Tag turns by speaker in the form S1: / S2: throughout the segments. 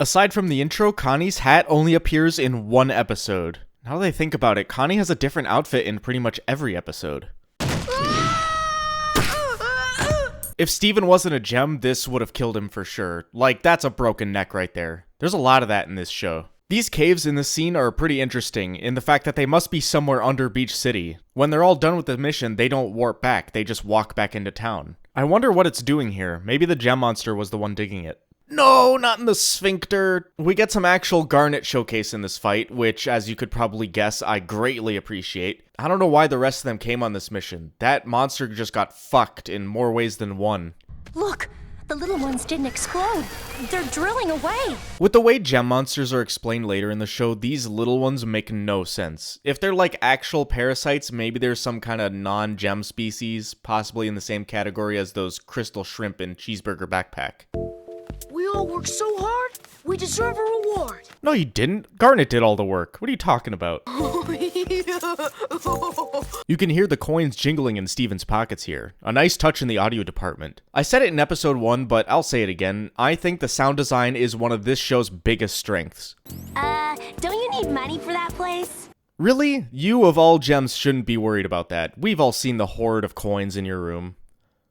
S1: Aside from the intro, Connie's hat only appears in one episode. Now that I think about it, Connie has a different outfit in pretty much every episode. If Steven wasn't a gem, this would have killed him for sure. Like, that's a broken neck right there. There's a lot of that in this show. These caves in this scene are pretty interesting in the fact that they must be somewhere under Beach City. When they're all done with the mission, they don't warp back, they just walk back into town. I wonder what it's doing here. Maybe the gem monster was the one digging it. No, not in the sphincter. We get some actual Garnet showcase in this fight, which, as you could probably guess, I greatly appreciate. I don't know why the rest of them came on this mission. That monster just got fucked in more ways than one.
S2: Look, the little ones didn't explode. They're drilling away.
S1: With the way gem monsters are explained later in the show, these little ones make no sense. If they're like actual parasites, maybe there's some kind of non-gem species, possibly in the same category as those crystal shrimp in Cheeseburger Backpack.
S3: We all worked so hard, we deserve a reward.
S1: No, you didn't. Garnet did all the work. What are you talking about? You can hear the coins jingling in Steven's pockets here. A nice touch in the audio department. I said it in episode 1, but I'll say it again. I think the sound design is one of this show's biggest strengths.
S2: Don't you need money for that place?
S1: Really? You of all gems shouldn't be worried about that. We've all seen the hoard of coins in your room.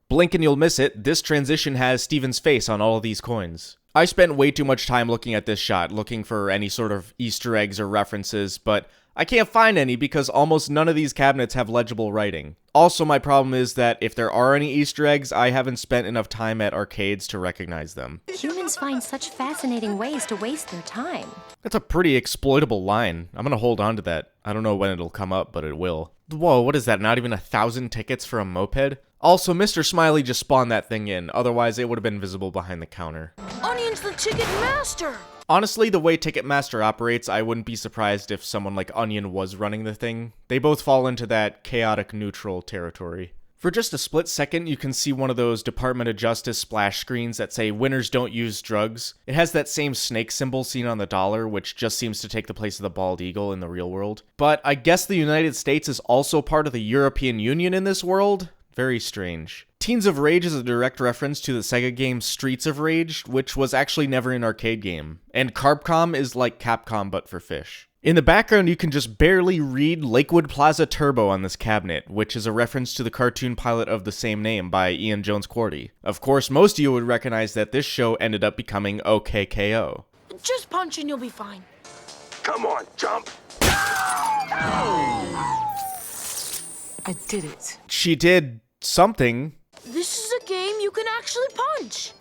S1: Blink and you'll miss it, this transition has Steven's face on all of these coins. I spent way too much time looking at this shot, looking for any sort of Easter eggs or references, but I can't find any because almost none of these cabinets have legible writing. Also, my problem is that if there are any Easter eggs, I haven't spent enough time at arcades to recognize them.
S2: Humans find such fascinating ways to waste their time.
S1: That's a pretty exploitable line. I'm gonna hold on to that. I don't know when it'll come up, but it will. Whoa, what is that? Not even 1,000 tickets for a moped? Also, Mr. Smiley just spawned that thing in, otherwise it would have been visible behind the counter.
S3: Onion's the ticket master.
S1: Honestly, the way Ticketmaster operates, I wouldn't be surprised if someone like Onion was running the thing. They both fall into that chaotic neutral territory. For just a split second, you can see one of those Department of Justice splash screens that say winners don't use drugs. It has that same snake symbol seen on the dollar, which just seems to take the place of the bald eagle in the real world. But I guess the United States is also part of the European Union in this world? Very strange. Teens of Rage is a direct reference to the Sega game Streets of Rage, which was actually never an arcade game. And Carbcom is like Capcom but for fish. In the background, you can just barely read Lakewood Plaza Turbo on this cabinet, which is a reference to the cartoon pilot of the same name by Ian Jones-Quartey. Of course, most of you would recognize that this show ended up becoming OKKO.
S3: Just punch and you'll be fine.
S4: Come on, jump!
S5: I did it.
S1: She did something.
S3: This is a game you can actually punch.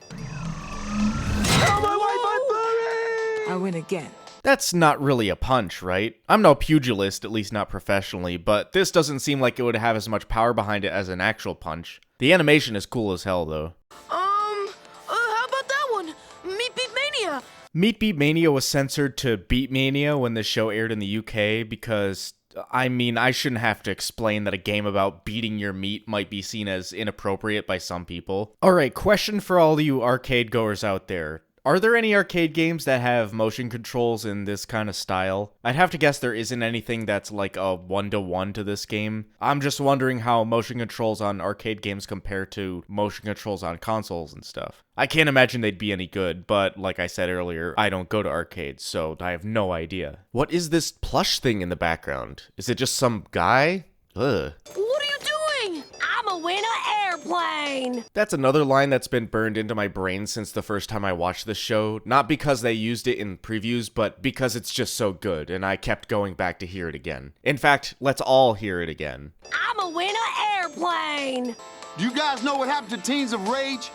S4: Oh, my wife,
S5: I win again.
S1: That's not really a punch, right? I'm no pugilist, at least not professionally, but this doesn't seem like it would have as much power behind it as an actual punch. The animation is cool as hell, though.
S3: How about that one? Meat Beat Mania.
S1: Meat Beat Mania was censored to Beat Mania when the show aired in the UK because, I mean, I shouldn't have to explain that a game about beating your meat might be seen as inappropriate by some people. Alright, question for all you arcade goers out there. Are there any arcade games that have motion controls in this kind of style? I'd have to guess there isn't anything that's like a one-to-one to this game. I'm just wondering how motion controls on arcade games compare to motion controls on consoles and stuff. I can't imagine they'd be any good, but like I said earlier, I don't go to arcades, so I have no idea. What is this plush thing in the background? Is it just some guy? Ugh.
S3: What are you doing?
S2: I'm a winner airplane.
S1: That's another line that's been burned into my brain since the first time I watched this show. Not because they used it in previews, but because it's just so good, and I kept going back to hear it again. In fact, let's all hear it again.
S2: I'm a winner airplane.
S4: Do you guys know what happened to Teens of Rage?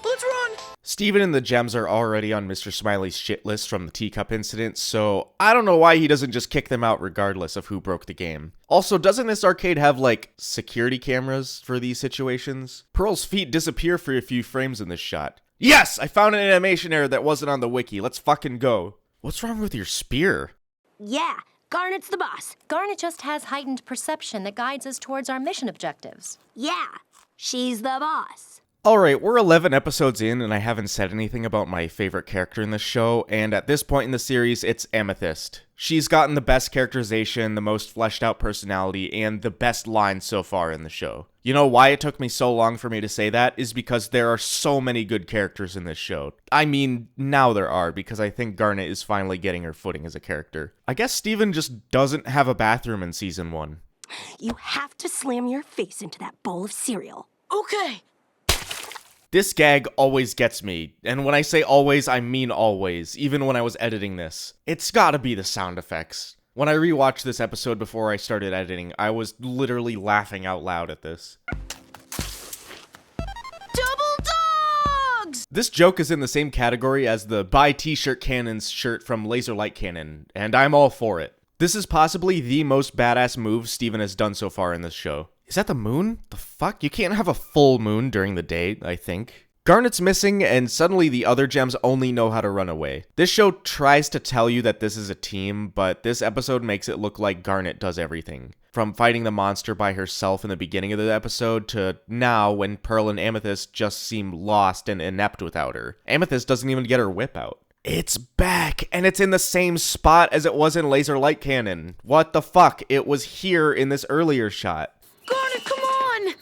S3: Let's run.
S1: Steven and the gems are already on Mr. Smiley's shit list from the teacup incident, so I don't know why he doesn't just kick them out regardless of who broke the game. Also, doesn't this arcade have, like, security cameras for these situations? Pearl's feet disappear for a few frames in this shot. Yes! I found an animation error that wasn't on the wiki. Let's fucking go. What's wrong with your spear?
S2: Yeah, Garnet's the boss. Garnet just has heightened perception that guides us towards our mission objectives. Yeah, she's the boss.
S1: Alright, we're 11 episodes in and I haven't said anything about my favorite character in this show, and at this point in the series, it's Amethyst. She's gotten the best characterization, the most fleshed out personality, and the best lines so far in the show. You know why it took me so long for me to say that is because there are so many good characters in this show. I mean, now there are, because I think Garnet is finally getting her footing as a character. I guess Steven just doesn't have a bathroom in season 1.
S2: You have to slam your face into that bowl of cereal.
S3: Okay.
S1: This gag always gets me, and when I say always, I mean always, even when I was editing this. It's gotta be the sound effects. When I rewatched this episode before I started editing, I was literally laughing out loud at this.
S3: Double dogs!
S1: This joke is in the same category as the Buy T-shirt Cannon's shirt from Laser Light Cannon, and I'm all for it. This is possibly the most badass move Steven has done so far in this show. Is that the moon? The fuck? You can't have a full moon during the day, I think. Garnet's missing, and suddenly the other gems only know how to run away. This show tries to tell you that this is a team, but this episode makes it look like Garnet does everything. From fighting the monster by herself in the beginning of the episode to now when Pearl and Amethyst just seem lost and inept without her. Amethyst doesn't even get her whip out. It's back, and it's in the same spot as it was in Laser Light Cannon. What the fuck? It was here in this earlier shot.
S3: Garnet, come on!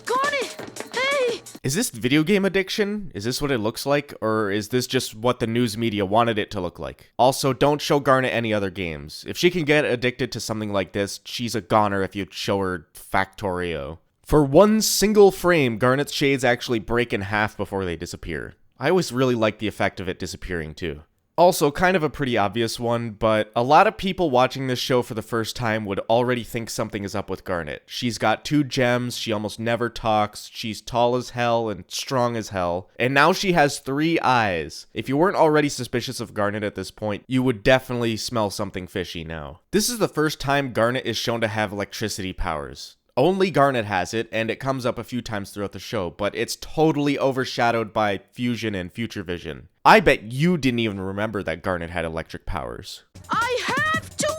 S3: Garnet, hey!
S1: Is this video game addiction? Is this what it looks like? Or is this just what the news media wanted it to look like? Also, don't show Garnet any other games. If she can get addicted to something like this, she's a goner if you show her Factorio. For one single frame, Garnet's shades actually break in half before they disappear. I always really like the effect of it disappearing too. Also, kind of a pretty obvious one, but a lot of people watching this show for the first time would already think something is up with Garnet. She's got 2 gems, she almost never talks, she's tall as hell and strong as hell, and now she has 3 eyes. If you weren't already suspicious of Garnet at this point, you would definitely smell something fishy now. This is the first time Garnet is shown to have electricity powers. Only Garnet has it, and it comes up a few times throughout the show, but it's totally overshadowed by Fusion and Future Vision. I bet you didn't even remember that Garnet had electric powers.
S3: I have to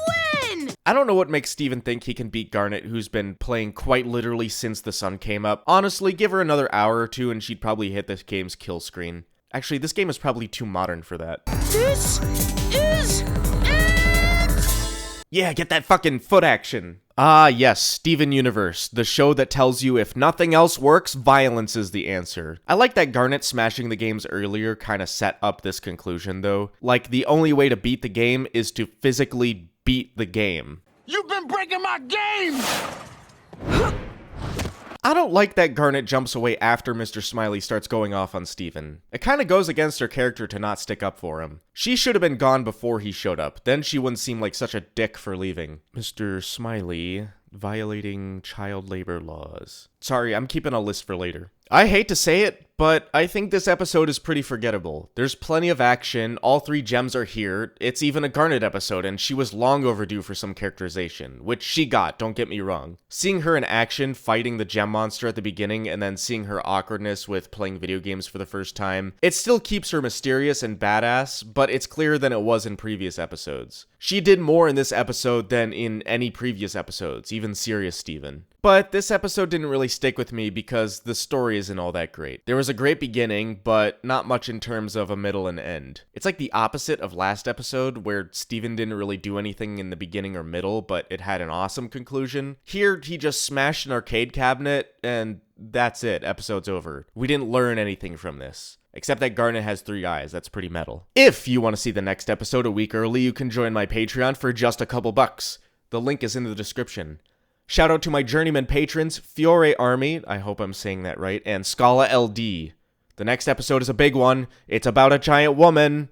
S3: win!
S1: I don't know what makes Steven think he can beat Garnet, who's been playing quite literally since the sun came up. Honestly, give her another hour or 2 and she'd probably hit this game's kill screen. Actually, this game is probably too modern for that.
S3: This is it!
S1: Yeah, get that fucking foot action! Ah, yes, Steven Universe, the show that tells you if nothing else works, violence is the answer. I like that Garnet smashing the games earlier kinda set up this conclusion, though. Like, the only way to beat the game is to physically beat the game.
S4: You've been breaking my game!
S1: I don't like that Garnet jumps away after Mr. Smiley starts going off on Steven. It kinda goes against her character to not stick up for him. She should have been gone before he showed up, then she wouldn't seem like such a dick for leaving. Mr. Smiley, violating child labor laws. Sorry, I'm keeping a list for later. I hate to say it, but I think this episode is pretty forgettable. There's plenty of action, all 3 gems are here, it's even a Garnet episode, and she was long overdue for some characterization, which she got, don't get me wrong. Seeing her in action, fighting the gem monster at the beginning, and then seeing her awkwardness with playing video games for the first time, it still keeps her mysterious and badass, but it's clearer than it was in previous episodes. She did more in this episode than in any previous episodes, even Serious Steven. But this episode didn't really stick with me because the story isn't all that great. There was a great beginning, but not much in terms of a middle and end. It's like the opposite of last episode, where Steven didn't really do anything in the beginning or middle, but it had an awesome conclusion. Here, he just smashed an arcade cabinet, and that's it, episode's over. We didn't learn anything from this. Except that Garnet has 3 eyes, that's pretty metal. If you want to see the next episode a week early, you can join my Patreon for just a couple bucks. The link is in the description. Shout out to my journeyman patrons, Fiore Army, I hope I'm saying that right, and Scala LD. The next episode is a big one. It's about a giant woman.